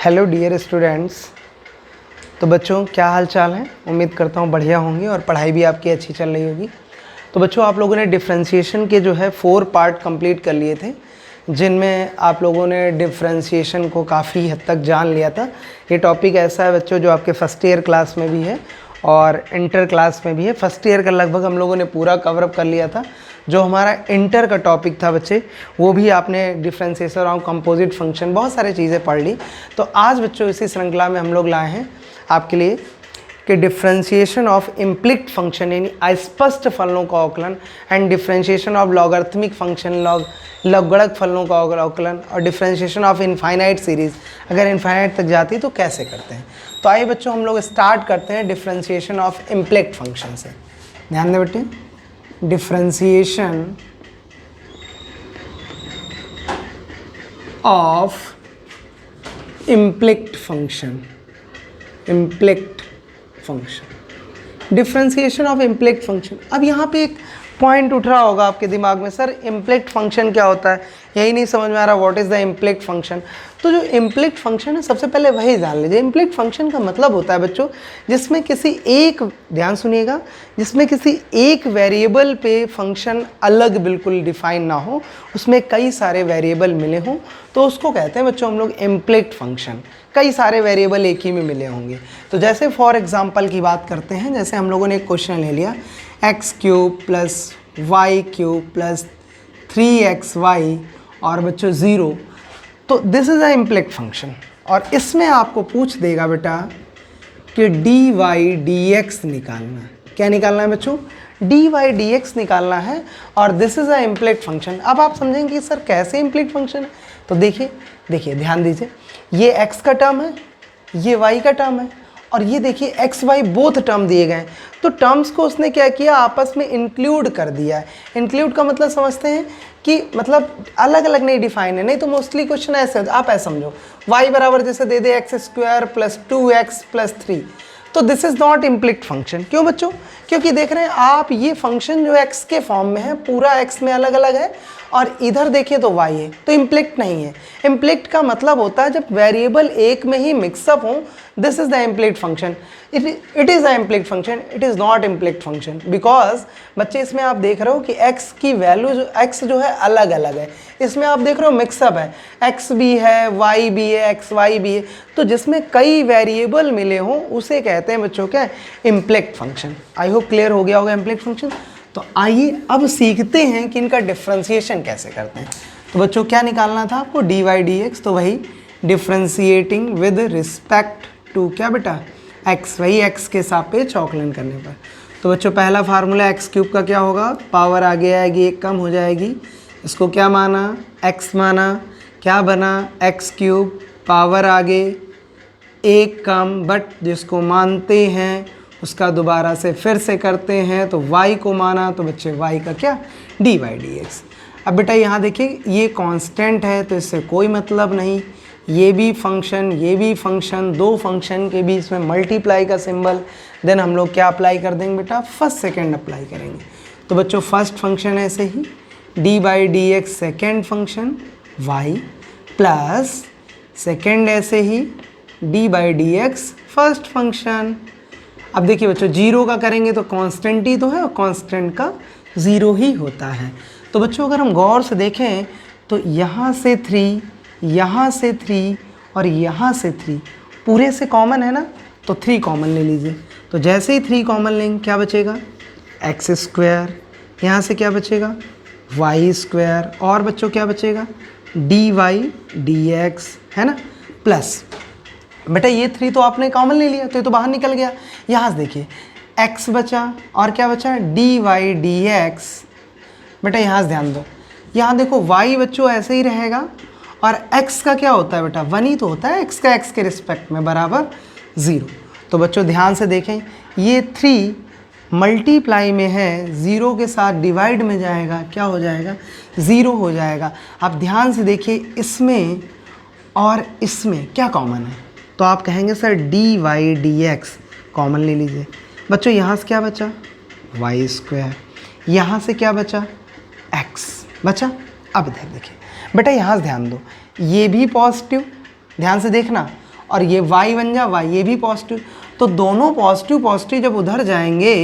Hello dear students. तो बच्चों क्या हाल चाल है, उम्मीद करता हूँ बढ़िया होंगे और पढ़ाई भी आपकी अच्छी चल रही होगी। तो बच्चों आप लोगों ने डिफरेंशिएशन के जो है 4 पार्ट कंप्लीट कर लिए थे, जिनमें आप लोगों ने डिफरेंशिएशन को काफ़ी हद तक जान लिया था। ये टॉपिक ऐसा है बच्चों जो आपके फर्स्ट ईयर क्लास में भी है और इंटर क्लास में भी है। फर्स्ट ईयर का लगभग हम लोगों ने पूरा कवरअप कर लिया था। जो हमारा इंटर का टॉपिक था बच्चे, वो भी आपने डिफरेंशिएशन और कंपोजिट फंक्शन बहुत सारी चीज़ें पढ़ ली। तो आज बच्चों इसी श्रृंखला में हम लोग लाए हैं आपके लिए कि डिफरेंशिएशन ऑफ इम्प्लिक्ट फंक्शन यानी अस्पष्ट फलनों का अवकलन and differentiation of logarithmic function लघुगणक फलनों का अवकलन और डिफरेंशिएशन ऑफ इनफाइनाइट सीरीज़ अगर इनफाइनाइट तक जाती तो कैसे करते हैं। तो आइए बच्चों हम लोग स्टार्ट करते हैं डिफरेंशिएशन ऑफ इम्प्लिक्ट फंक्शन से। ध्यान दें बेटे, differentiation of implicit function, implicit function, differentiation of implicit function. अब यहाँ पे एक पॉइंट उठ रहा होगा आपके दिमाग में, सर इम्प्लिक्ट फंक्शन क्या होता है, यही नहीं समझ में आ रहा, what is the implicit function. तो जो इम्प्लिक्ट फंक्शन है सबसे पहले वही जान लीजिए। इम्प्लिक्ट फंक्शन का मतलब होता है बच्चों जिसमें किसी एक, ध्यान सुनिएगा, जिसमें किसी एक वेरिएबल पे फंक्शन अलग बिल्कुल डिफाइन ना हो, उसमें कई सारे वेरिएबल मिले हों, तो उसको कहते हैं बच्चों हम लोग इम्प्लिक्ट फंक्शन। कई सारे वेरिएबल एक ही में मिले होंगे। तो जैसे फॉर एग्जांपल की बात करते हैं, जैसे हम लोगों ने एक क्वेश्चन ले लिया x³ + y³ + 3xy और बच्चों 0। तो दिस इज़ अ इम्प्लिक्ट फंक्शन और इसमें आपको पूछ देगा बेटा कि dy dx निकालना। क्या निकालना है बच्चों? dy dx निकालना है और दिस इज़ अ इम्प्लिक्ट फंक्शन। अब आप समझेंगे सर कैसे इम्प्लिक्ट फंक्शन है। तो देखिए ध्यान दीजिए, ये x का टर्म है, ये y का टर्म है और ये देखिए एक्स वाई बोथ टर्म दिए गए हैं। तो टर्म्स को उसने क्या किया, आपस में इंक्लूड कर दिया है। इंक्लूड का मतलब समझते हैं कि मतलब अलग अलग नहीं डिफाइन है, नहीं तो मोस्टली क्वेश्चन ऐसे होता है, आप ऐसा समझो y बराबर जैसे दे दे x² + 2x + 3। तो this is not implicit function. क्यों बच्चों? क्योंकि देख रहे हैं आप ये फंक्शन जो x के फॉर्म में है पूरा x में अलग अलग है और इधर देखिए तो y है, तो इम्प्लिक्ट नहीं है। इम्प्लिक्ट का मतलब होता है जब वेरिएबल एक में ही मिक्सअप हो, this is the implicit function. It is the implicit function, it is not implicit function because बच्चे इसमें आप देख रहे हो कि x की वैल्यू जो x जो है अलग अलग है। इसमें आप देख रहे हो मिक्सअप है, x भी है, y भी है, xy भी है। तो जिसमें कई वेरिएबल मिले हों उसे कहते हैं बच्चों क्या, इम्प्लिक्ट फंक्शन। आई होप क्लियर हो गया होगा इम्प्लिक्ट फंक्शन। तो आइए अब सीखते हैं कि इनका डिफरेंशिएशन कैसे करते हैं। तो बच्चों क्या निकालना था आपको, dy dx। तो वही डिफरेंशिएटिंग विद रिस्पेक्ट टू क्या बेटा, x, वही x के सापेक्ष अवकलन करने पर। तो बच्चों पहला फार्मूला x³ का क्या होगा, पावर आगे आएगी, एक कम हो जाएगी, इसको क्या माना, x माना, क्या बना x³ पावर आगे एक कम, बट जिसको मानते हैं उसका दोबारा से फिर से करते हैं तो y को माना, तो बच्चे y का क्या, dy dx। अब बेटा यहाँ देखिए ये कांस्टेंट है तो इससे कोई मतलब नहीं, ये भी फंक्शन, दो फंक्शन के बीच में मल्टीप्लाई का सिंबल, देन हम लोग क्या अप्लाई कर देंगे बेटा, फर्स्ट सेकेंड अप्लाई करेंगे। तो बच्चों फर्स्ट फंक्शन ऐसे ही dy dx second function y plus second ऐसे ही dy dx फर्स्ट फंक्शन। अब देखिए बच्चों जीरो का करेंगे तो कांस्टेंट ही तो है और कांस्टेंट का ज़ीरो ही होता है। तो बच्चों अगर हम गौर से देखें तो यहाँ से 3, यहाँ से 3 और यहाँ से 3 पूरे से कॉमन है ना, तो 3 कॉमन ले लीजिए। तो जैसे ही 3 कॉमन लेंगे क्या बचेगा, x², यहाँ से क्या बचेगा y² और बच्चों क्या बचेगा dy dx, है ना, प्लस बेटा ये 3 तो आपने कॉमन ले लिया तो ये तो बाहर निकल गया। यहाँ से देखिए x बचा और क्या बचा, dy dx। बेटा यहाँ से ध्यान दो, यहाँ देखो y बच्चों ऐसे ही रहेगा और x का क्या होता है बेटा, 1 ही तो होता है, x का x के रिस्पेक्ट में बराबर 0। तो बच्चों ध्यान से देखें ये 3 मल्टीप्लाई में है, 0 के साथ डिवाइड में जाएगा, क्या हो जाएगा, 0 हो जाएगा। आप ध्यान से देखिए इसमें और इसमें क्या कॉमन है, तो आप कहेंगे सर dy dx कॉमन ले लीजिए। बच्चों यहाँ से क्या बचा, y², यहाँ से क्या बचा, x बचा। अब इधर देखिए बेटा यहाँ से ध्यान दो, ये भी पॉजिटिव, ध्यान से देखना, और ये y बन जा y, ये भी पॉजिटिव, तो दोनों पॉजिटिव पॉजिटिव जब उधर जाएंगे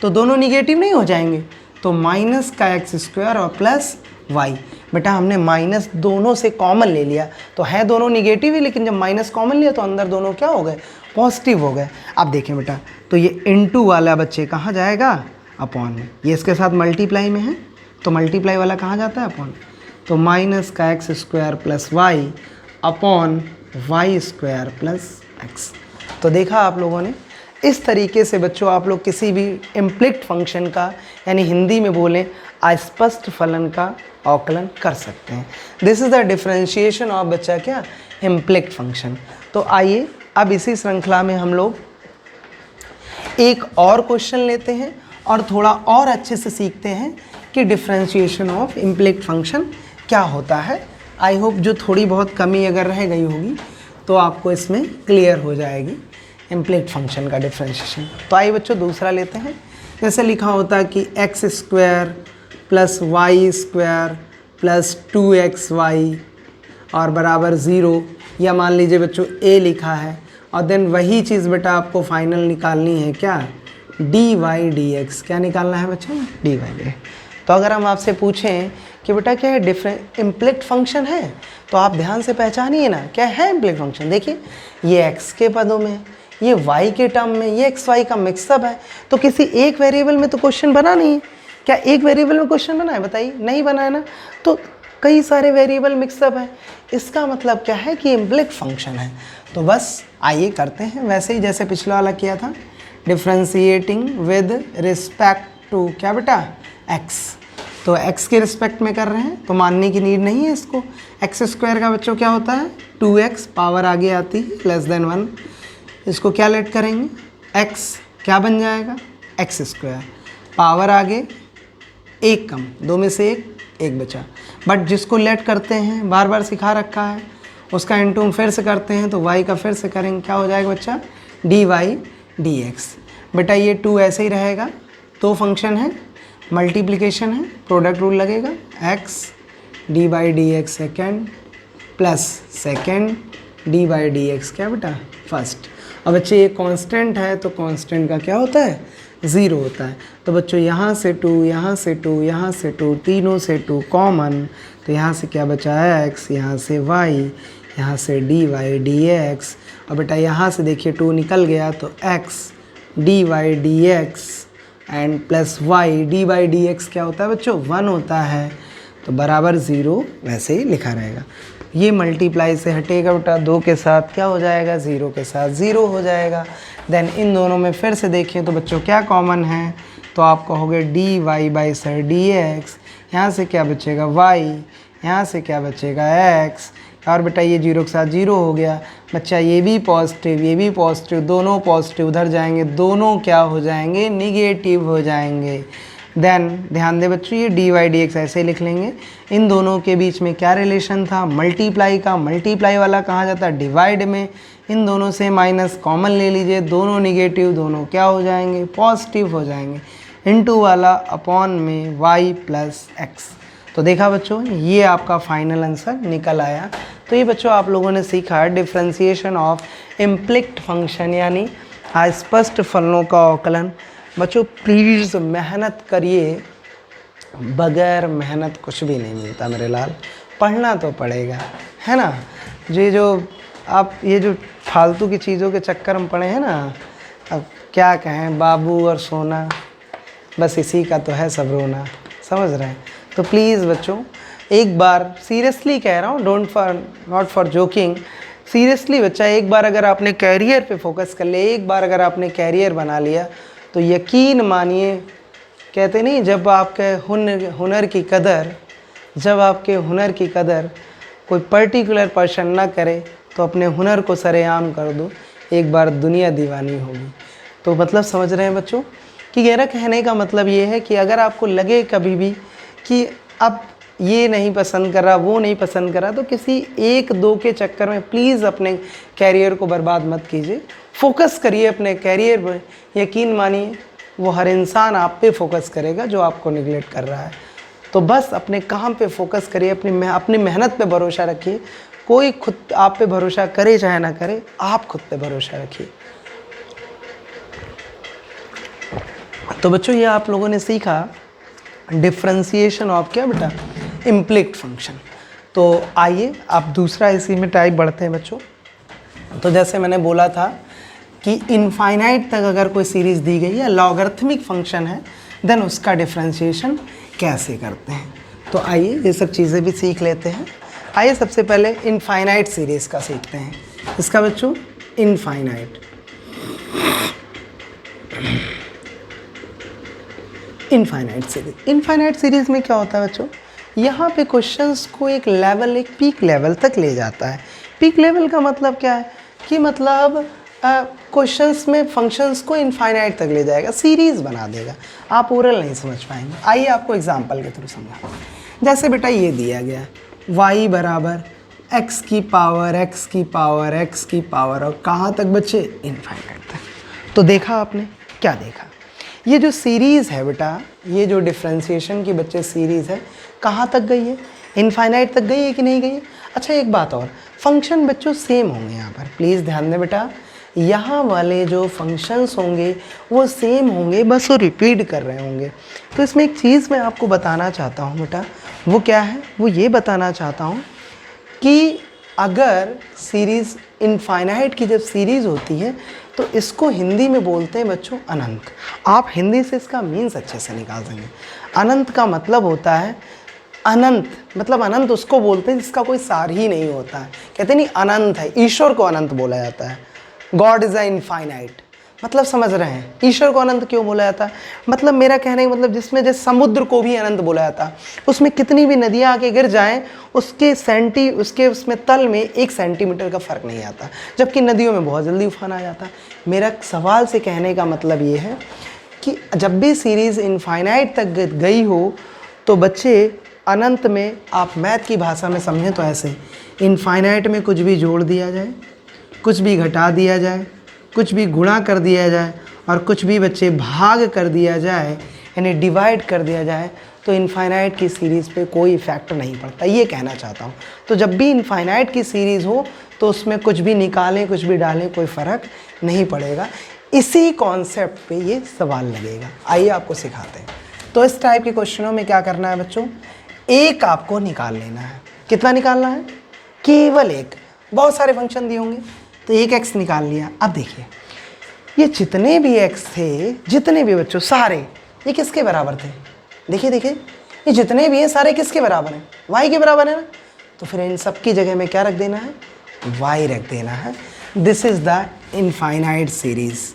तो दोनों निगेटिव नहीं हो जाएंगे, तो माइनस का एक्स स्क्वायर और प्लस वाई। बेटा हमने माइनस दोनों से कॉमन ले लिया, तो है दोनों निगेटिव ही, लेकिन जब माइनस कॉमन लिया तो अंदर दोनों क्या हो गए, पॉजिटिव हो गए। अब देखें बेटा, तो ये इनटू वाला बच्चे कहाँ जाएगा, अपॉन में, ये इसके साथ मल्टीप्लाई में है तो मल्टीप्लाई वाला कहाँ जाता है, अपॉन। तो माइनस का X square plus Y upon Y square plus X. तो देखा आप लोगों ने, इस तरीके से बच्चों आप लोग किसी भी इम्प्लिक्ट फंक्शन का, यानी हिंदी में बोलें अस्पष्ट फलन का अवकलन कर सकते हैं। This is the differentiation of बच्चा क्या, इम्प्लिक्ट फंक्शन। तो आइए अब इसी श्रृंखला में हम लोग एक और क्वेश्चन लेते हैं और थोड़ा और अच्छे से सीखते हैं कि डिफरेंशिएशन ऑफ इम्प्लिक्ट फंक्शन क्या होता है। आई होप जो थोड़ी बहुत कमी अगर रह गई होगी तो आपको इसमें क्लियर हो जाएगी इम्प्लिक्ट फंक्शन का डिफरेंशिएशन। तो आइए बच्चों दूसरा लेते हैं। जैसे लिखा होता है कि X square plus Y square plus 2xy और बराबर 0, या मान लीजिए बच्चों a लिखा है, और देन वही चीज़ बेटा आपको फाइनल निकालनी है क्या, dy dx। क्या निकालना है बच्चों, dy dx। तो अगर हम आपसे पूछें कि बेटा क्या है डिफरेंट इम्प्लिक्ट फंक्शन है, तो आप ध्यान से पहचानिए ना क्या है इम्प्लिक्ट फंक्शन। देखिए ये x के पदों में, ये y के टर्म में, ये xy का मिक्सअप है, तो किसी एक वेरिएबल में तो क्वेश्चन बना नहीं है। क्या एक वेरिएबल में क्वेश्चन बना है, बताइए, नहीं बना है ना। तो कई सारे वेरिएबल मिक्सअप है, इसका मतलब क्या है कि इम्प्लिक्ट फंक्शन है। तो बस आइए करते हैं वैसे ही जैसे पिछला वाला किया था, डिफ्रेंशिएटिंग विद रिस्पेक्ट टू क्या बेटा, x। तो x के रिस्पेक्ट में कर रहे हैं तो मानने की नीड नहीं है इसको। एक्स स्क्वायर का बच्चों क्या होता है, 2x, पावर आगे आती है लेस देन 1, इसको क्या लेट करेंगे, x क्या बन जाएगा, एक्स स्क्वायर, पावर आगे एक कम, दो में से एक बचा। बट जिसको लेट करते हैं, बार बार सिखा रखा है, उसका इनटू हम फिर से करते हैं तो y का फिर से करेंगे, क्या हो जाएगा बच्चा, dy dx। बेटा ये 2 ऐसे ही रहेगा, दो फंक्शन है, मल्टीप्लिकेशन है, प्रोडक्ट रूल लगेगा, x dy dx second plus second dy dx क्या बेटा, फर्स्ट। अब बच्चे ये कांस्टेंट है तो कांस्टेंट का क्या होता है, 0 होता है। तो बच्चों यहाँ से 2, यहाँ से 2, यहाँ से 2, तीनों से 2 कॉमन, तो यहाँ से क्या बचा है x, यहाँ से y, यहाँ से dy dx। और बेटा यहाँ से देखिए 2 निकल गया तो x dy dx and plus y dy dx क्या होता है बच्चों, 1 होता है, तो बराबर 0 वैसे ही लिखा रहेगा। ये मल्टीप्लाई से हटेगा बेटा, 2 के साथ क्या हो जाएगा, 0 के साथ 0 हो जाएगा। देन इन दोनों में फिर से देखें तो बच्चों क्या कॉमन है, तो आप कहोगे dy बाई सर dx, यहाँ से क्या बचेगा y, यहाँ से क्या बचेगा x, और बेटा ये 0 के साथ 0 हो गया। बच्चा ये भी पॉजिटिव, ये भी पॉजिटिव, दोनों पॉजिटिव उधर जाएंगे, दोनों क्या हो जाएंगे, निगेटिव हो जाएंगे। देन ध्यान दे बच्चों, ये dy dx ऐसे ही लिख लेंगे। इन दोनों के बीच में क्या रिलेशन था, मल्टीप्लाई का, मल्टीप्लाई वाला कहाँ जाता है, डिवाइड में। इन दोनों से माइनस कॉमन ले लीजिए, दोनों निगेटिव, दोनों क्या हो जाएंगे, पॉजिटिव हो जाएंगे। इनटू वाला अपॉन में y प्लस एक्स। तो देखा बच्चों, ये आपका फाइनल आंसर निकल आया। तो ये बच्चों आप लोगों ने सीखा डिफरेंशिएशन ऑफ इम्प्लिक्ट फंक्शन, यानी अस्पष्ट फलनों का अवकलन। बच्चों प्लीज़ मेहनत करिए, बगैर मेहनत कुछ भी नहीं मिलता मेरे लाल, पढ़ना तो पड़ेगा, है ना। जो आप ये जो फालतू की चीज़ों के चक्कर में पड़े हैं ना, अब क्या कहें, बाबू और सोना, बस इसी का तो है सब रोना, समझ रहे हैं। तो प्लीज़ बच्चों एक बार सीरियसली कह रहा हूँ, नॉट फॉर जोकिंग, सीरियसली बच्चा एक बार अगर आपने कैरियर पे फोकस कर लिया, एक बार अगर आपने कैरियर बना लिया, तो यकीन मानिए, कहते नहीं जब आपके हुनर की कदर, जब आपके हुनर की कदर कोई पर्टिकुलर पर्सन ना करे, तो अपने हुनर को सरेआम कर दो, एक बार दुनिया दीवानी होगी। तो मतलब समझ रहे हैं बच्चों कि मेरा कहने का मतलब ये है कि अगर आपको लगे कभी भी कि अब ये नहीं पसंद कर रहा, वो नहीं पसंद कर रहा, तो किसी एक दो के चक्कर में प्लीज़ अपने कैरियर को बर्बाद मत कीजिए, फोकस करिए अपने कैरियर पर। यकीन मानिए वो हर इंसान आप पे फोकस करेगा जो आपको निगलेक्ट कर रहा है। तो बस अपने काम पे फोकस करिए, अपनी मेहनत पे भरोसा रखिए, कोई खुद आप पे भरोसा करे चाहे ना करे, आप खुद पे भरोसा रखिए। तो बच्चों ये आप लोगों ने सीखा डिफ्रेंसिएशन ऑफ क्या बेटा, इम्प्लिक्ट फंक्शन। तो आइए आप दूसरा इसी में टाइप बढ़ते हैं बच्चों। तो जैसे मैंने बोला था कि इनफाइनाइट तक अगर कोई सीरीज़ दी गई है, लॉगरिथमिक फंक्शन है, देन उसका डिफ्रेंशिएशन कैसे करते हैं। तो आइए ये सब चीज़ें भी सीख लेते हैं। आइए सबसे पहले इनफाइनाइट सीरीज़ का सीखते हैं। इसका बच्चों इनफाइनाइट सीरीज। इनफाइनाइट सीरीज़ में क्या होता है बच्चों, यहाँ पे क्वेश्चंस को एक लेवल, एक पीक लेवल तक ले जाता है। पीक लेवल का मतलब क्या है कि मतलब क्वेश्चंस में फंक्शंस को इनफाइनाइट तक ले जाएगा, सीरीज़ बना देगा, आप ओरल नहीं समझ पाएंगे। आइए आपको एग्जांपल के थ्रू समझाते हैं। जैसे बेटा ये दिया गया है y बराबर x की पावर x की पावर x की पावर, और कहाँ तक बच्चे, इनफाइनाइट तक। तो देखा आपने क्या देखा, ये जो सीरीज़ है बेटा, ये जो डिफ्रेंशिएशन की बच्चे सीरीज़ है, कहाँ तक गई है, इनफाइनाइट तक गई है कि नहीं गई है। अच्छा एक बात और, फंक्शन बच्चों सेम होंगे यहाँ पर, प्लीज़ ध्यान दें बेटा, यहाँ वाले जो फंक्शंस होंगे वो सेम होंगे, बस वो रिपीट कर रहे होंगे। तो इसमें एक चीज़ मैं आपको बताना चाहता हूँ बेटा, वो क्या है, वो ये बताना चाहता हूँ कि अगर सीरीज़ इनफाइनाइट की जब सीरीज़ होती है तो इसको हिंदी में बोलते हैं बच्चों अनंत। आप हिंदी से इसका मीन्स अच्छे से निकाल देंगे। अनंत का मतलब होता है, अनंत मतलब अनंत उसको बोलते हैं जिसका कोई सार ही नहीं होता है। कहते नहीं अनंत है, ईश्वर को अनंत बोला जाता है। गॉड इज़ अ इनफाइनाइट, मतलब समझ रहे हैं ईश्वर को अनंत क्यों बोला जाता है। मतलब मेरा कहने का मतलब, जिसमें जैसे समुद्र को भी अनंत बोला जाता है, उसमें कितनी भी नदियाँ आके गिर जाएं, उसके उसमें तल में 1 सेंटीमीटर का फ़र्क नहीं आता, जबकि नदियों में बहुत जल्दी उफान आ जाता है। मेरा सवाल से कहने का मतलब ये है कि जब भी सीरीज़ इनफाइनाइट तक गई हो तो बच्चे अनंत में, आप मैथ की भाषा में समझें तो ऐसे, इनफाइनाइट में कुछ भी जोड़ दिया जाए, कुछ भी घटा दिया जाए, कुछ भी गुणा कर दिया जाए, और कुछ भी बच्चे भाग कर दिया जाए, यानी डिवाइड कर दिया जाए, तो इनफाइनाइट की सीरीज़ पे कोई इफ़ेक्ट नहीं पड़ता, ये कहना चाहता हूँ। तो जब भी इनफाइनाइट की सीरीज़ हो तो उसमें कुछ भी निकालें, कुछ भी डालें, कोई फ़र्क नहीं पड़ेगा। इसी कॉन्सेप्ट पे ये सवाल लगेगा। आइए आपको सिखाते हैं। तो इस टाइप के क्वेश्चनों में क्या करना है बच्चों, एक आपको निकाल लेना है। कितना निकालना है, केवल एक। बहुत सारे फंक्शन दिए होंगे तो एक x निकाल लिया। अब देखिए ये जितने भी x थे, जितने भी बच्चों सारे, ये किसके बराबर थे, देखिए देखिए ये जितने भी हैं सारे किसके बराबर हैं, y के बराबर है ना। तो फिर इन सब की जगह में क्या रख देना है, y रख देना है। This is the infinite series.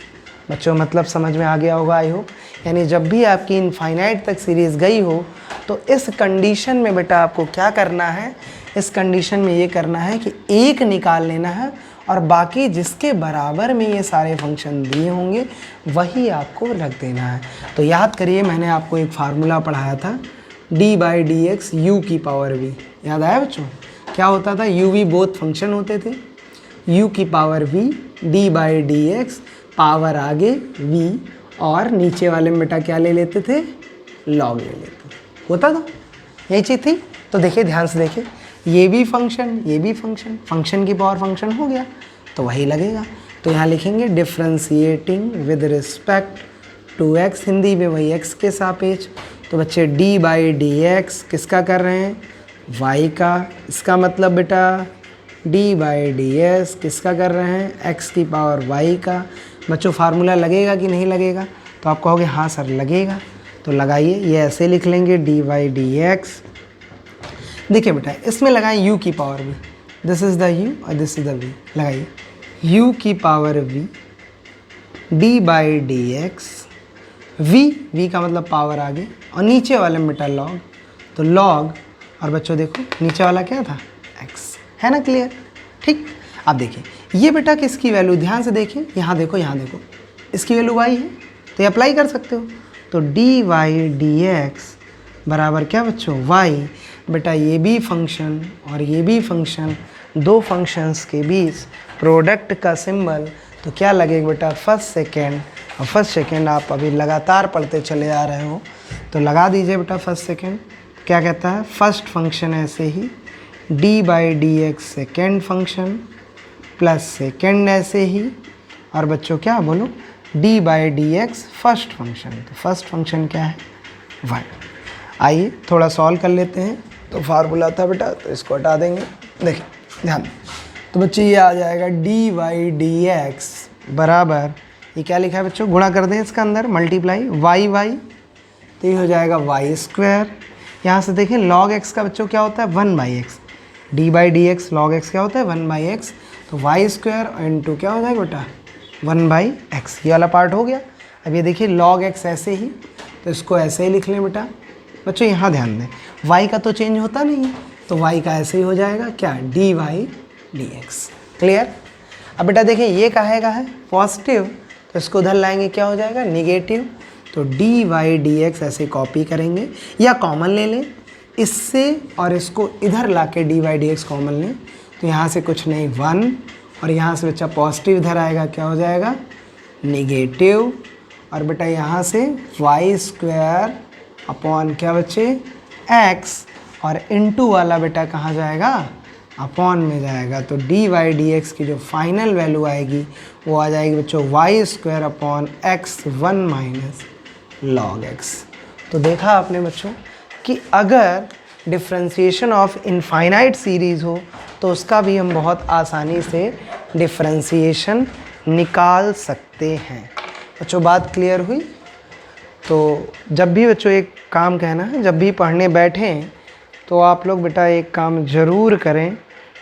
बच्चों मतलब समझ में आ गया होगा आई होप। यानी जब भी आपकी इनफाइनाइट तक सीरीज़ गई हो तो इस कंडीशन में बेटा आपको क्या करना है, इस कंडीशन में ये करना है कि एक निकाल लेना है, और बाकी जिसके बराबर में ये सारे फंक्शन दिए होंगे वही आपको रख देना है। तो याद करिए मैंने आपको एक फार्मूला पढ़ाया था, d/dx u की पावर v, याद आया बच्चों, क्या होता था, u v बोथ फंक्शन होते थे, u की पावर v, d/dx पावर आगे v, और नीचे वाले में बेटा क्या ले लेते थे, log ले लेते थे, होता था, यही चीज़ थी। तो देखिए ध्यान से देखिए, ये भी फंक्शन, ये भी फंक्शन, फंक्शन की पावर फंक्शन हो गया तो वही लगेगा। तो यहाँ लिखेंगे differentiating with respect to x, Hindi में वही x के सापेक्ष। तो बच्चे d/dx किसका कर रहे हैं, y का। इसका मतलब बेटा d/ds किसका कर रहे हैं, x की पावर y का। बच्चों फार्मूला लगेगा कि नहीं लगेगा, तो आप कहोगे हाँ सर लगेगा। तो लगाइए, ये ऐसे लिख लेंगे d/dx। देखिए बेटा इसमें लगाएं u की power v, this is the u और दिस इज़ द v। लगाइए u की पावर v, d/dx, v का मतलब पावर आगे, और नीचे वाले में बेटा log, तो log, और बच्चों देखो नीचे वाला क्या था, x, है ना क्लियर। ठीक, अब देखिए ये बेटा किसकी वैल्यू, ध्यान से देखिए, यहाँ देखो, यहाँ देखो, इसकी वैल्यू y है तो ये अप्लाई कर सकते हो। तो d/dx बराबर क्या बच्चों, y। बेटा ये भी फंक्शन और ये भी फंक्शन, दो फंक्शंस के बीच प्रोडक्ट का सिंबल, तो क्या लगेगा बेटा, फर्स्ट सेकेंड। और फर्स्ट सेकेंड आप अभी लगातार पढ़ते चले आ रहे हो तो लगा दीजिए बेटा फर्स्ट सेकेंड। क्या कहता है, फर्स्ट फंक्शन ऐसे ही D by D X second function plus second ऐसे ही, और बच्चों क्या बोलो, D by D X first function. तो फर्स्ट फंक्शन क्या है, 1। आइए थोड़ा सॉल्व कर लेते हैं। तो फार्मूला था बेटा, तो इसको हटा देंगे। देखिए ध्यान, तो बच्चे ये आ जाएगा डी बाई डी एक्स बराबर, ये क्या लिखा है बच्चों, गुणा कर दें इसका अंदर, मल्टीप्लाई वाई वाई, तो ये हो जाएगा वाई स्क्वायर। यहाँ से देखें लॉग एक्स का बच्चों क्या होता है, 1 by x. D by D x log x क्या होता है, 1 बाई एक्स। तो वाई स्क्वायर इंटू क्या हो जाएगा बेटा, 1 बाई एक्स। ये वाला पार्ट हो गया। अब ये देखिए लॉग एक्स ऐसे ही, तो इसको ऐसे ही लिख लें बेटा। बच्चों यहाँ ध्यान दें, y का तो चेंज होता नहीं है, तो y का ऐसे ही हो जाएगा क्या, D Y D X. Clear. अब बेटा देखिए ये काहे का है, पॉजिटिव, तो इसको उधर लाएंगे क्या हो जाएगा, निगेटिव। तो डी वाई डी एक्स ऐसे कॉपी करेंगे, या कॉमन ले लें इससे, और इसको इधर ला के D Y D X common लें, तो यहाँ से कुछ नहीं 1, और यहाँ से बच्चा पॉजिटिव इधर आएगा, क्या हो जाएगा, निगेटिव। और बेटा यहाँ से वाई स्क्वायर अपॉन क्या बच्चे, x, और इनटू वाला बेटा कहाँ जाएगा, अपॉन में जाएगा। तो डी वाई डी एक्स की जो फाइनल वैल्यू आएगी वो आ जाएगी बच्चों Y square upon X 1 minus log X. तो देखा आपने बच्चों कि अगर डिफ्रेंशिएशन ऑफ इनफाइनाइट सीरीज़ हो तो उसका भी हम बहुत आसानी से डिफ्रेंशिएशन निकाल सकते हैं। बच्चों बात क्लियर हुई। तो जब भी बच्चों एक काम कहना है, जब भी पढ़ने बैठें तो आप लोग बेटा एक काम ज़रूर करें,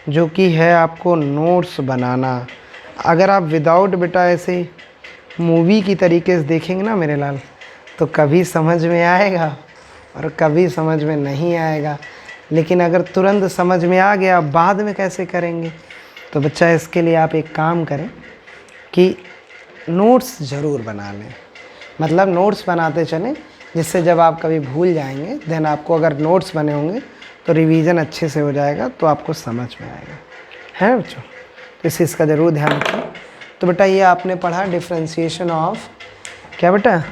जो कि है आपको नोट्स बनाना। अगर आप विदाउट बेटा ऐसे मूवी की तरीके से देखेंगे ना मेरे लाल, तो कभी समझ में आएगा और कभी समझ में नहीं आएगा। लेकिन अगर तुरंत समझ में आ गया, बाद में कैसे करेंगे। तो बच्चा इसके लिए आप एक काम करें कि नोट्स ज़रूर बना लें, मतलब नोट्स बनाते चलें, जिससे जब आप कभी भूल जाएंगे देन आपको अगर नोट्स बने होंगे तो रिवीजन अच्छे से हो जाएगा, तो आपको समझ में आएगा, है बच्चों। तो इस चीज़ का ज़रूर ध्यान रखें। तो बेटा ये आपने पढ़ा डिफ्रेंशिएशन ऑफ क्या बेटा,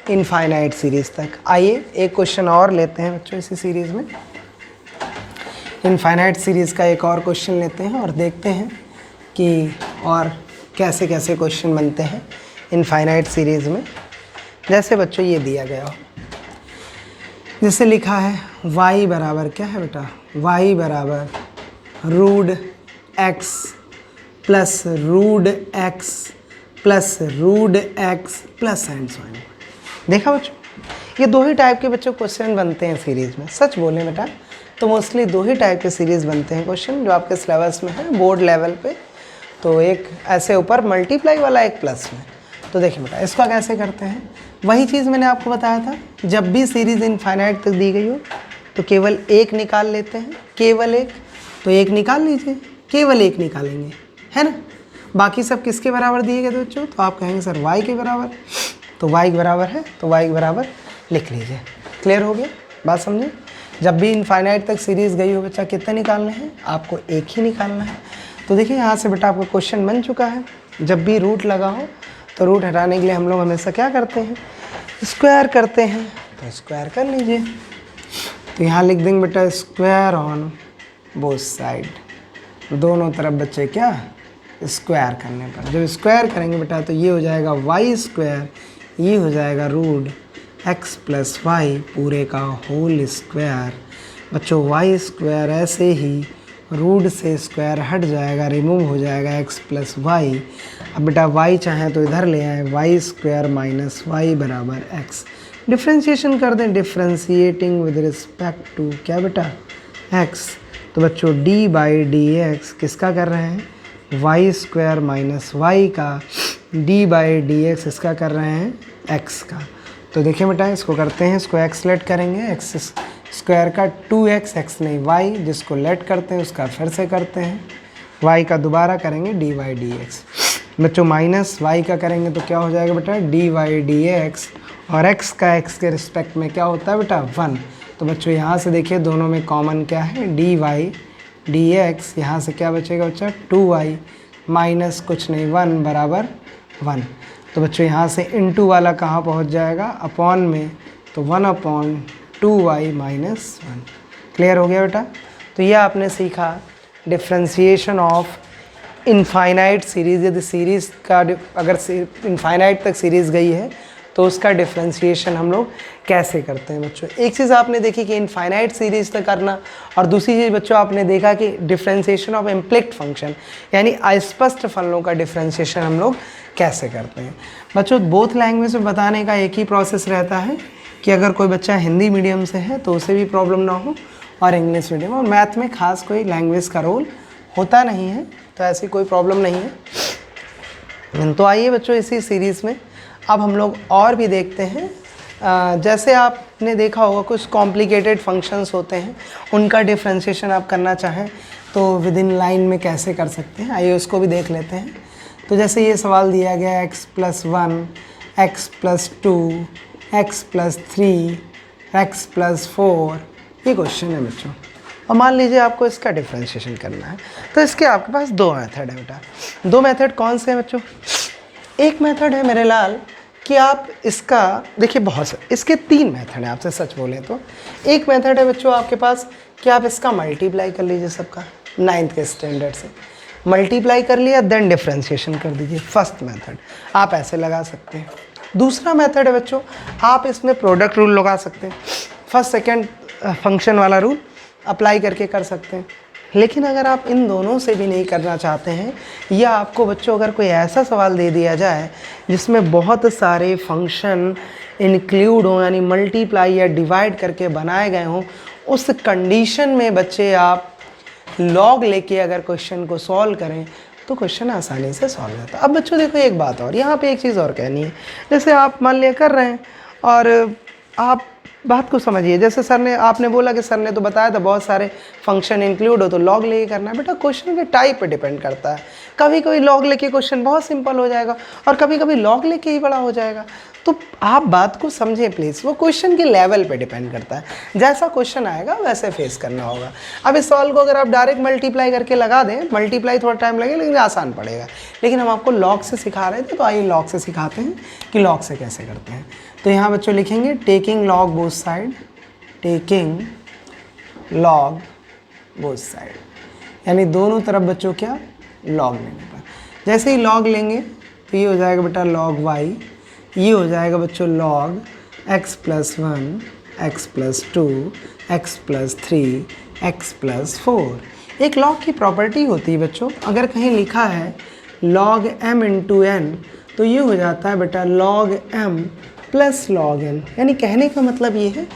इनफाइनाइट सीरीज़ तक। आइए एक क्वेश्चन और लेते हैं बच्चों इसी सीरीज़ में। इनफाइनाइट सीरीज़ का एक और क्वेश्चन लेते हैं और देखते हैं कि और कैसे कैसे क्वेश्चन बनते हैं इनफाइनाइट सीरीज़ में। जैसे बच्चों ये दिया गया हो, जैसे लिखा है y बराबर क्या है बेटा, y बराबर root x plus root x plus root x plus and so on. देखा बच्चों, ये 2 ही टाइप के बच्चों क्वेश्चन बनते हैं सीरीज़ में। सच बोले बेटा तो मोस्टली 2 ही टाइप के सीरीज़ बनते हैं क्वेश्चन जो आपके सिलेबस में है बोर्ड लेवल पे। तो एक ऐसे ऊपर मल्टीप्लाई वाला, एक प्लस में। तो देखिए बेटा इसका कैसे करते हैं, वही चीज़ मैंने आपको बताया था, जब भी सीरीज़ इनफाइनाइट तक दी गई हो तो केवल एक निकाल लेते हैं, केवल एक। तो एक निकाल लीजिए, केवल एक निकालेंगे, है ना। बाकी सब किसके बराबर दिए गए बच्चों, तो आप कहेंगे सर y के बराबर। तो y के बराबर है तो y के बराबर लिख लीजिए। क्लियर हो गया, बात समझे। जब भी इनफाइनाइट तक सीरीज़ गई हो बच्चा, कितने निकालने हैं, आपको एक ही निकालना है। तो देखिए यहाँ से बेटा आपका क्वेश्चन बन चुका है। जब भी रूट लगा हो तो रूट हटाने के लिए हम लोग हमेशा क्या करते हैं, स्क्वायर करते हैं। तो स्क्वायर कर लीजिए। तो यहाँ लिख देंगे बेटा स्क्वायर ऑन बोथ साइड, दोनों तरफ बच्चे क्या, स्क्वायर करने पर। जब स्क्वायर करेंगे बेटा तो ये हो जाएगा वाई स्क्वायर, ये हो जाएगा रूट एक्स प्लस वाई पूरे का होल स्क्वायर। बच्चों वाई स्क्वायर ऐसे ही रूट से स्क्वायर हट जाएगा, रिमूव हो जाएगा एक्स प्लस वाई। अब बेटा वाई चाहे तो इधर ले आए, वाई स्क्वायर माइनस वाई बराबर एक्स। डिफ्रेंशिएशन कर दें, डिफ्रेंशिएटिंग विद रिस्पेक्ट टू क्या बेटा, एक्स। तो बच्चों डी बाई डी एक्स किसका कर रहे हैं, वाई स्क्वायर माइनस वाई का, डी बाई डी एक्स इसका कर रहे हैं, एक्स का। तो देखिए बेटा इसको करते हैं, इसको एक्स लेट करेंगे, एक्स स्क्वायर का 2x, एक्स नहीं y, जिसको लेट करते हैं उसका फिर से करते हैं, y का दोबारा करेंगे डी वाई डी एक्स। बच्चों माइनस y का करेंगे तो क्या हो जाएगा बेटा, डी वाई डी एक्स, और x का x के रिस्पेक्ट में क्या होता है बेटा, 1। तो बच्चों यहाँ से देखिए दोनों में कॉमन क्या है, डी वाई डी एक्स। यहाँ से क्या बचेगा बच्चा, 2y माइनस कुछ नहीं 1 बराबर 1। तो बच्चों यहाँ से इनटू वाला कहाँ पहुँच जाएगा, अपॉन में, तो 1/2y माइनस 1। क्लियर हो गया बेटा। तो ये आपने सीखा डिफ्रेंसिएशन ऑफ इनफाइनाइट सीरीज़। यदि सीरीज़ का अगर इनफाइनाइट तक सीरीज़ गई है तो उसका डिफ्रेंसिएशन हम लोग कैसे करते हैं बच्चों। एक चीज़ आपने देखी कि इनफाइनाइट सीरीज़ तक करना, और दूसरी चीज़ बच्चों आपने देखा कि डिफ्रेंसिएशन ऑफ इम्प्लिक्ट फंक्शन यानी अस्पष्ट फलनों का डिफ्रेंसिएशन हम लोग कैसे करते हैं। बच्चों बोथ लैंग्वेज में बताने का एक ही प्रोसेस रहता है कि अगर कोई बच्चा हिंदी मीडियम से है तो उसे भी प्रॉब्लम ना हो, और इंग्लिश मीडियम, और मैथ में खास कोई लैंग्वेज का रोल होता नहीं है, तो ऐसी कोई प्रॉब्लम नहीं है। तो आइए बच्चों इसी सीरीज़ में अब हम लोग और भी देखते हैं। जैसे आपने देखा होगा कुछ कॉम्प्लिकेटेड फंक्शंस होते हैं, उनका डिफ्रेंशिएशन आप करना चाहें तो विद इन लाइन में कैसे कर सकते हैं, आइए उसको भी देख लेते हैं। तो जैसे ये सवाल दिया गया x+1, x+2, x+3, x+4, ये क्वेश्चन है बच्चों, और मान लीजिए आपको इसका डिफ्रेंशिएशन करना है। तो इसके आपके पास दो मेथड है बेटा। दो मेथड कौन से हैं बच्चों? एक मेथड है मेरे लाल कि आप इसका देखिए, बहुत से इसके तीन मेथड हैं आपसे सच बोले तो। एक मेथड है बच्चों आपके पास कि आप इसका मल्टीप्लाई कर लीजिए, सबका 9th के स्टैंडर्ड से मल्टीप्लाई कर लिया, देन डिफ्रेंशिएशन कर दीजिए। फर्स्ट मेथड आप ऐसे लगा सकते हैं। दूसरा मेथड है बच्चों, आप इसमें प्रोडक्ट रूल लगा सकते हैं, फर्स्ट सेकेंड फंक्शन वाला रूल अप्लाई करके कर सकते हैं। लेकिन अगर आप इन दोनों से भी नहीं करना चाहते हैं, या आपको बच्चों अगर कोई ऐसा सवाल दे दिया जाए जिसमें बहुत सारे फंक्शन इंक्लूड हों, यानी मल्टीप्लाई या डिवाइड करके बनाए गए हों, उस कंडीशन में बच्चे आप लॉग लेके अगर क्वेश्चन को सॉल्व करें तो क्वेश्चन आसानी से सॉल्व होता है। अब बच्चों देखो एक बात और, यहाँ पे एक चीज़ और कहनी है। जैसे आप मान लिया कर रहे हैं और आप बात को समझिए, जैसे सर ने आपने बोला कि सर ने तो बताया था बहुत सारे फंक्शन इंक्लूड हो तो लॉग लेके करना है। बेटा क्वेश्चन के टाइप पे डिपेंड करता है, कभी कभी लॉग लेके क्वेश्चन बहुत सिंपल हो जाएगा और कभी कभी लॉग लेके ही बड़ा हो जाएगा। तो आप बात को समझें प्लीज़, वो क्वेश्चन के लेवल पे डिपेंड करता है, जैसा क्वेश्चन आएगा वैसे फेस करना होगा। अब इस सवाल को अगर आप डायरेक्ट मल्टीप्लाई करके लगा दें, मल्टीप्लाई थोड़ा टाइम लगेगा लेकिन आसान पड़ेगा, लेकिन हम आपको लॉग से सिखा रहे थे तो आइए लॉग से सिखाते हैं कि लॉग से कैसे करते हैं। तो यहाँ बच्चों लिखेंगे taking log both side, taking log both side, यानी दोनों तरफ बच्चों क्या लॉग लेने पर। जैसे ही लॉग लेंगे तो ये हो जाएगा बेटा लॉग y, ये हो जाएगा बच्चों log x+1, x+2, x+3, x+4। एक लॉग की प्रॉपर्टी होती है बच्चों, अगर कहीं लिखा है log m × n तो ये हो जाता है बेटा log m + log n। यानी कहने का मतलब ये है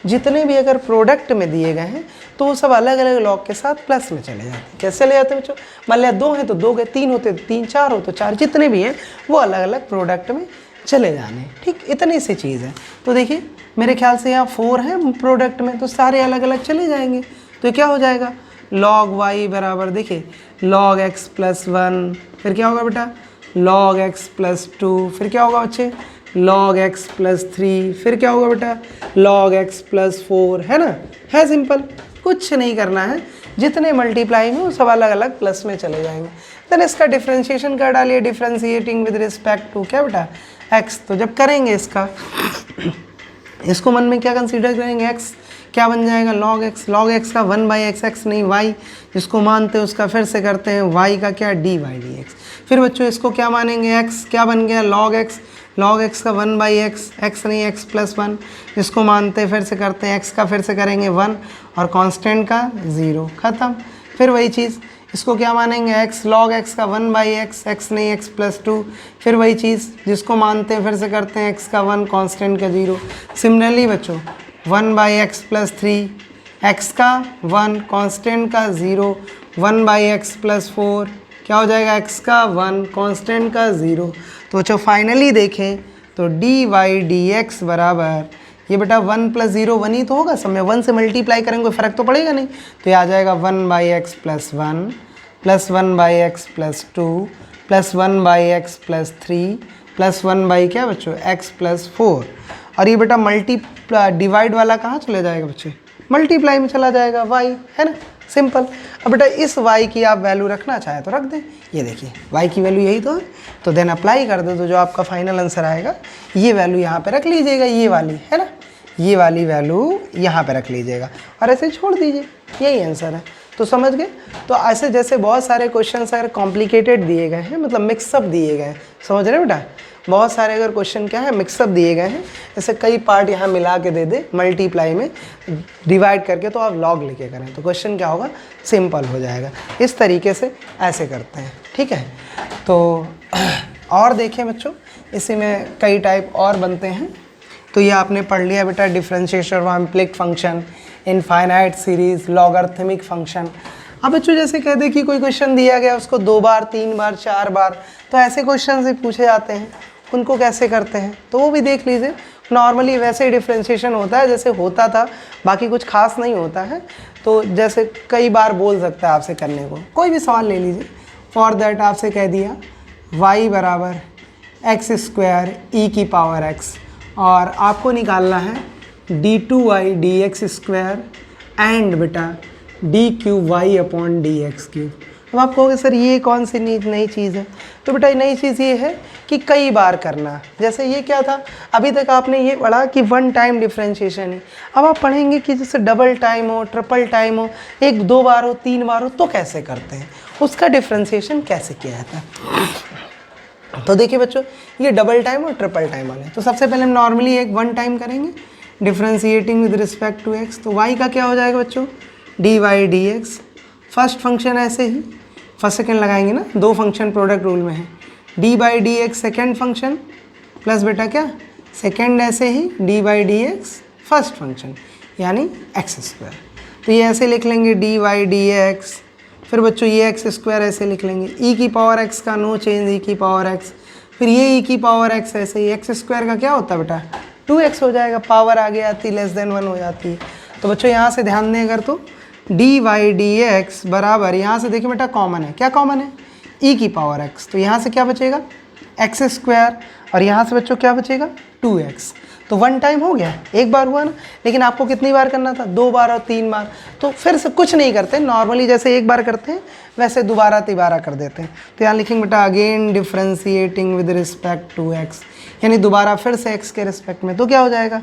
जितने भी अगर प्रोडक्ट में दिए गए हैं तो वो सब अलग अलग लॉग के साथ प्लस में चले जाते हैं। कैसे चले जाते हैं बच्चों? मान लिया 2 हैं तो 2 गए, 3 होते तो 3, 4 हो तो 4, जितने भी हैं वो अलग अलग प्रोडक्ट में चले जाने। ठीक, इतनी सी चीज़ है। तो देखिए मेरे ख्याल से यहाँ 4 हैं प्रोडक्ट में तो सारे अलग अलग चले जाएंगे। तो क्या हो जाएगा log y बराबर देखिए log x+1, फिर क्या होगा बेटा log x+2, फिर क्या होगा बच्चे log x+3, फिर क्या होगा बेटा log x+4, है ना। है सिंपल, कुछ नहीं करना है, जितने मल्टीप्लाई में वो सब अलग अलग प्लस में चले जाएंगे। देन इसका डिफ्रेंशिएशन कर डालिए, डिफ्रेंशिएटिंग विद रिस्पेक्ट टू क्या बेटा x। तो जब करेंगे इसका इसको मन में क्या कंसीडर करेंगे x, क्या बन जाएगा log x, log x का 1/x, x नहीं y, जिसको मानते हैं उसका फिर से करते हैं y का क्या dy dx। फिर बच्चों इसको क्या मानेंगे x, क्या बन गया log x, log x का 1/x, x नहीं x+1, जिसको मानते हैं फिर से करते हैं x का फिर से करेंगे 1 और कांस्टेंट का 0, ख़त्म। फिर वही चीज़ इसको क्या मानेंगे x, log x का 1/x, x नहीं x+2, फिर वही चीज़ जिसको मानते हैं फिर से करते हैं x का 1 कांस्टेंट का 0। सिमिलरली बच्चों 1/x+3, x का 1 कांस्टेंट का 0, 1/x+4 क्या हो जाएगा x का 1 कांस्टेंट का 0। तो बच्चों फाइनली देखें तो dy dx बराबर ये बेटा 1 + 0 1 ही तो होगा, सब में 1 से मल्टीप्लाई करेंगे कोई फ़र्क तो पड़ेगा नहीं। तो ये आ जाएगा 1/x+1 + 1/x+2 + 1/x+3 + 1 क्या बच्चों x+4। और ये बेटा डिवाइड वाला कहाँ चले जाएगा बच्चे, मल्टीप्लाई में चला जाएगा y, है ना, सिंपल। अब बेटा इस y की आप वैल्यू रखना चाहे तो रख दें, ये देखिए y की वैल्यू यही तो है, तो देन अप्लाई कर दो तो जो आपका फाइनल आंसर आएगा ये वैल्यू यहाँ पे रख लीजिएगा, ये वाली है ना, ये वाली वैल्यू यहाँ पे रख लीजिएगा और ऐसे छोड़ दीजिए, यही आंसर है। तो समझ गए। तो ऐसे जैसे बहुत सारे क्वेश्चन अगर कॉम्प्लिकेटेड दिए गए हैं, मतलब मिक्सअप दिए गए हैं, समझ रहे बेटा, बहुत सारे अगर क्वेश्चन क्या है मिक्सअप दिए गए हैं, जैसे कई पार्ट यहाँ मिला के दे दे मल्टीप्लाई में डिवाइड करके, तो आप लॉग लेके करें तो क्वेश्चन क्या होगा, सिंपल हो जाएगा। इस तरीके से ऐसे करते हैं, ठीक है। तो और देखें बच्चों, इसी में कई टाइप और बनते हैं। तो ये आपने पढ़ लिया बेटा, differentiation of implicit function, infinite series, logarithmic function. अब बच्चों जैसे कह दे कि कोई क्वेश्चन दिया गया उसको 2 बार 3 बार 4 बार, तो ऐसे क्वेश्चन से पूछे जाते हैं, उनको कैसे करते हैं तो वो भी देख लीजिए। नॉर्मली वैसे ही डिफरेंशिएशन होता है जैसे होता था, बाकी कुछ खास नहीं होता है। तो जैसे कई बार बोल सकता है आपसे करने को, कोई भी सवाल ले लीजिए। फॉर दैट आपसे कह दिया y बराबर x² e की पावर x, और आपको निकालना है d2y dx² एंड बेटा d3y अपॉन dx3। अब आप कहोगे सर ये कौन सी नई चीज़ है, तो बेटा नई चीज़ ये है कि कई बार करना। जैसे ये क्या था, अभी तक आपने ये पढ़ा कि 1 टाइम डिफरेंशिएशन है, अब आप पढ़ेंगे कि जैसे डबल टाइम हो, ट्रिपल टाइम हो, 1 2 बार हो, 3 बार हो, तो कैसे करते हैं, उसका डिफरेंशिएशन कैसे किया जाता है। तो देखिए बच्चों, ये डबल टाइम और ट्रिपल टाइम वाले, तो सबसे पहले हम नॉर्मली एक 1 टाइम करेंगे differentiating with respect to x। तो y का क्या हो जाएगा बच्चों, dy dx। फर्स्ट फंक्शन ऐसे ही फर्स्ट सेकेंड लगाएंगे ना, 2 फंक्शन प्रोडक्ट रूल में है, D by D X second function plus बेटा क्या सेकेंड ऐसे ही D by D X first function यानी x²। तो ये ऐसे लिख लेंगे डी वाई डी एक्स, फिर बच्चों ये x² ऐसे लिख लेंगे, e की पावर x का नो चेंज e की पावर x, फिर ये e की पावर x ऐसे ही, x² का क्या होता है बेटा 2x हो जाएगा, पावर आगे आती लेस देन 1 हो जाती है। तो बच्चों यहाँ से ध्यान दें अगर, तो डी वाई डी एक्स बराबर, यहाँ से देखिए बेटा कॉमन है, क्या कॉमन है e की पावर x, तो यहाँ से क्या बचेगा x² और यहाँ से बच्चों क्या बचेगा 2x। तो 1 टाइम हो गया, एक बार हुआ ना, लेकिन आपको कितनी बार करना था, 2 बार और 3 बार। तो फिर से कुछ नहीं करते, नॉर्मली जैसे एक बार करते हैं वैसे दोबारा तिबारा कर देते हैं। तो यहाँ लिखेंगे बेटा again differentiating with respect to x, यानी दोबारा फिर से x के रिस्पेक्ट में, तो क्या हो जाएगा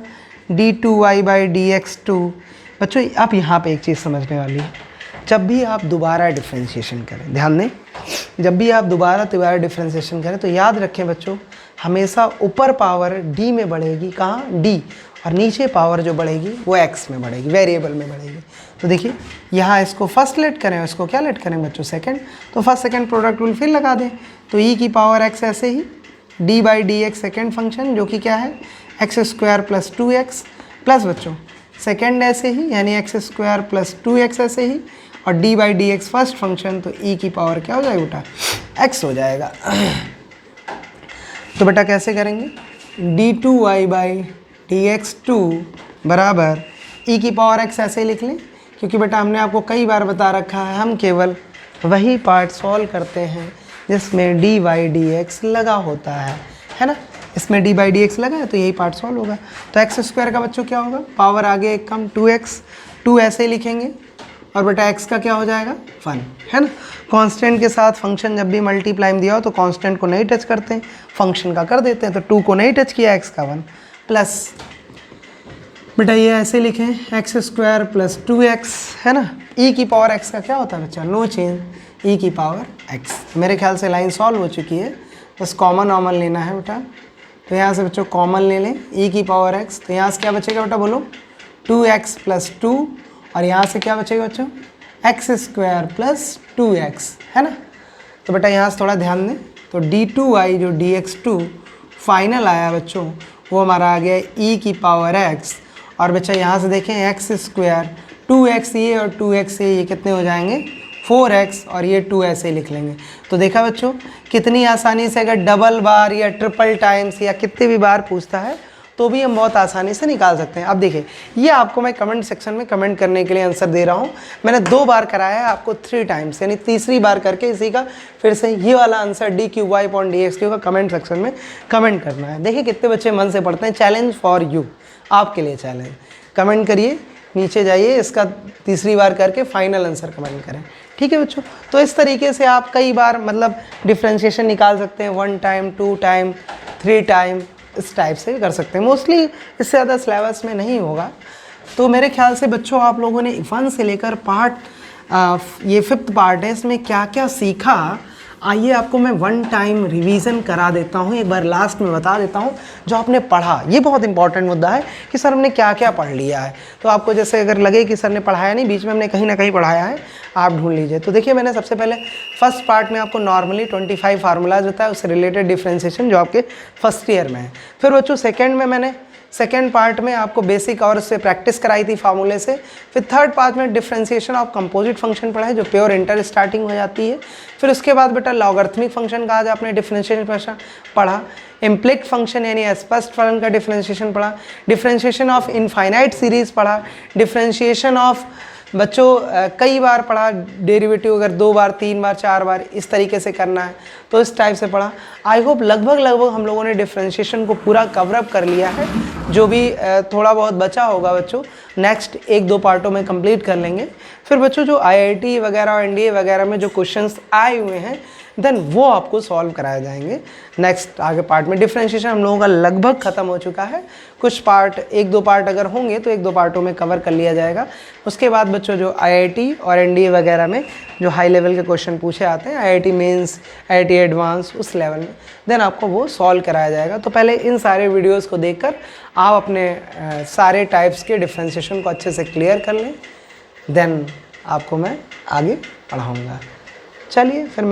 d2y बाई dx2। बच्चों अब यहाँ पे एक चीज़ समझने वाली है, जब भी आप दोबारा डिफरेंशिएशन करें, ध्यान दें, जब भी आप दोबारा डिफरेंशिएशन करें तो याद रखें बच्चों, हमेशा ऊपर पावर d में बढ़ेगी, कहाँ d, और नीचे पावर जो बढ़ेगी वो x में बढ़ेगी, वेरिएबल में बढ़ेगी। तो देखिए यहाँ इसको फर्स्ट लेट करें, इसको क्या लेट करें बच्चों सेकंड, तो फर्स्ट सेकंड प्रोडक्ट रूल फिर लगा दें, तो e की पावर x ऐसे ही d by D X second function जो कि क्या है x² प्लस 2x प्लस बच्चों सेकेंड ऐसे ही यानी x² प्लस 2x ऐसे ही, और d by D X first function, तो e की पावर क्या हो जाएगा बेटा x हो जाएगा। तो बेटा कैसे करेंगे, d2y बाई dx2 बराबर e की पावर x ऐसे लिख लें, क्योंकि बेटा हमने आपको कई बार बता रखा है हम केवल वही पार्ट सॉल्व करते हैं जिसमें dy dx लगा होता है ना, इसमें dy dx लगा है तो यही पार्ट सॉल्व होगा। तो x² का बच्चों क्या होगा, पावर आगे एक कम 2x, 2 ऐसे ही लिखेंगे, और बेटा x का क्या हो जाएगा 1, है ना। कांस्टेंट के साथ फंक्शन जब भी मल्टीप्लाई में दिया हो तो कांस्टेंट को नहीं टच करते हैं, फंक्शन का कर देते हैं, तो 2 को नहीं टच किया, x का 1 प्लस बेटा ये ऐसे लिखें x² प्लस 2x, है ना। e की पावर x का क्या होता है बच्चा नो चेंज e की पावर x। मेरे ख्याल से लाइन सॉल्व हो चुकी है, बस कॉमन लेना है बेटा। तो यहाँ से बच्चों कॉमन ले लें e की पावर x, तो यहाँ से क्या बचेगा बेटा बोलो 2x प्लस 2, और यहाँ से क्या बचेगा बच्चों x² प्लस 2x, है ना। तो बेटा यहाँ से थोड़ा ध्यान दें, तो d2y जो dx2 फाइनल आया बच्चों वो हमारा आ गया e की पावर x, और बच्चा यहाँ से देखें x² 2x ये और 2x ये कितने हो जाएंगे 4x, और ये 2 ऐसे लिख लेंगे। तो देखा बच्चों कितनी आसानी से, अगर डबल बार या ट्रिपल टाइम्स या कितने भी बार पूछता है तो भी हम बहुत आसानी से निकाल सकते हैं। अब देखिए ये आपको मैं कमेंट सेक्शन में कमेंट करने के लिए आंसर दे रहा हूँ, मैंने 2 बार कराया है, आपको 3 टाइम्स यानी तीसरी बार करके इसी का फिर से ये वाला आंसर d3y अपॉन dx3 का कमेंट सेक्शन में कमेंट करना है। देखिए कितने बच्चे मन से पढ़ते हैं, चैलेंज फॉर यू, आपके लिए चैलेंज। कमेंट करिए, नीचे जाइए, इसका तीसरी बार करके फाइनल आंसर कमेंट करें, ठीक है बच्चों। तो इस तरीके से आप कई बार मतलब डिफरेंशिएशन निकाल सकते हैं, 1 टाइम 2 टाइम 3 टाइम इस टाइप से कर सकते हैं। मोस्टली इससे ज़्यादा सिलेबस में नहीं होगा। तो मेरे ख्याल से बच्चों आप लोगों ने 1 से लेकर ये 5th पार्ट है, इसमें क्या क्या सीखा, आइए आपको मैं 1 टाइम रिवीजन करा देता हूँ, एक बार लास्ट में बता देता हूँ जो आपने पढ़ा। ये बहुत इंपॉर्टेंट मुद्दा है कि सर हमने क्या क्या पढ़ लिया है। तो आपको जैसे अगर लगे कि सर ने पढ़ाया नहीं, बीच में हमने कहीं ना कहीं पढ़ाया है, आप ढूंढ लीजिए। तो देखिए मैंने सबसे पहले फर्स्ट पार्ट में आपको नॉर्मली 25 फार्मूलाज होता है, उससे रिलेटेड डिफ्रेंशिएशन जो आपके फर्स्ट ईयर में है। फिर बच्चों सेकेंड में मैंने सेकेंड पार्ट में आपको बेसिक और उससे प्रैक्टिस कराई थी फार्मूले से। फिर थर्ड पार्ट में डिफरेंशिएशन ऑफ कंपोजिट फंक्शन पढ़ा है जो प्योर इंटर स्टार्टिंग हो जाती है। फिर उसके बाद बेटा लॉगरिथमिक फंक्शन का आज आपने डिफरेंशिएशन पढ़ा। इम्प्लिक्ट फंक्शन यानी अस्पष्ट फलन का डिफरेंशिएशन पढ़ा। डिफरेंशिएशन ऑफ इनफाइनाइट सीरीज पढ़ा। डिफरेंशिएशन ऑफ बच्चों कई बार पढ़ा, डेरिवेटिव अगर 2 बार 3 बार 4 बार इस तरीके से करना है तो इस टाइप से पढ़ा। आई होप लगभग हम लोगों ने डिफरेंशिएशन को पूरा कवरअप कर लिया है। जो भी थोड़ा बहुत बचा होगा बच्चों नेक्स्ट 1-2 पार्टों में कंप्लीट कर लेंगे। फिर बच्चों जो IIT वगैरह और NDA वगैरह में जो क्वेश्चंस आए हुए हैं देन वो आपको सॉल्व कराए जाएंगे नेक्स्ट आगे पार्ट में। डिफरेंशिएशन हम लोगों का लगभग ख़त्म हो चुका है। कुछ पार्ट 1-2 पार्ट अगर होंगे तो 1-2 पार्टों में कवर कर लिया जाएगा। उसके बाद बच्चों जो IIT और NDA वगैरह में जो हाई लेवल के क्वेश्चन पूछे आते हैं, IIT मेंस, IIT एडवांस, उस लेवल में देन आपको वो सॉल्व कराया जाएगा। तो पहले इन सारे वीडियोज़ को देखकर आप अपने सारे टाइप्स के डिफरेंशिएशन को अच्छे से क्लियर कर लें, देन आपको मैं आगे पढ़ाऊँगा। चलिए फिर